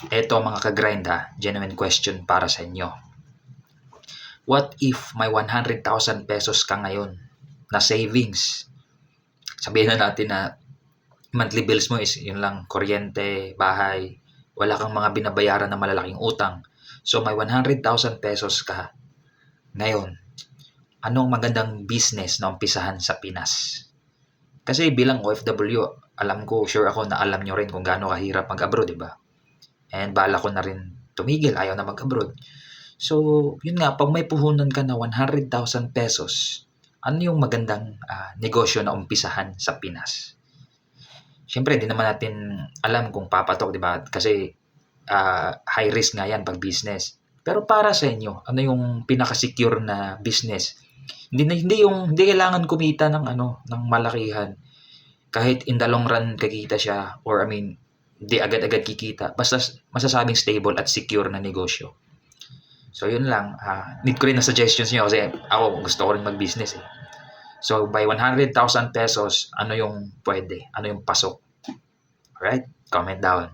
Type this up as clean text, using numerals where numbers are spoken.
Eto mga ka-grind genuine question para sa inyo. What if may 100,000 pesos ka ngayon na savings? Sabihin na natin na monthly bills mo is yun lang, kuryente, bahay, wala kang mga binabayaran na malalaking utang. So may 100,000 pesos ka ngayon. Anong magandang business na umpisahan sa Pinas? Kasi bilang OFW, alam ko, sure ako na alam nyo rin kung gaano kahirap mag-abroad, di ba? And bala ko na rin tumigil, ayaw na mag-abroad. So, yun nga, pag may puhunan ka na 100,000 pesos, ano yung magandang negosyo na umpisahan sa Pinas? Siyempre, di naman natin alam kung papatok, di ba? Kasi high risk nga yan pag business. Pero para sa inyo, ano yung pinaka-secure na business? Hindi kailangan kumita ng malakihan. Kahit in the long run kakita siya, or I mean, di agad-agad kikita. Basta masasabing stable at secure na negosyo. So yun lang, need ko rin na suggestions niyo kasi ako gusto ko rin mag-business eh. So by 100,000 pesos, ano yung pwede? Ano yung pasok? Alright? Comment down.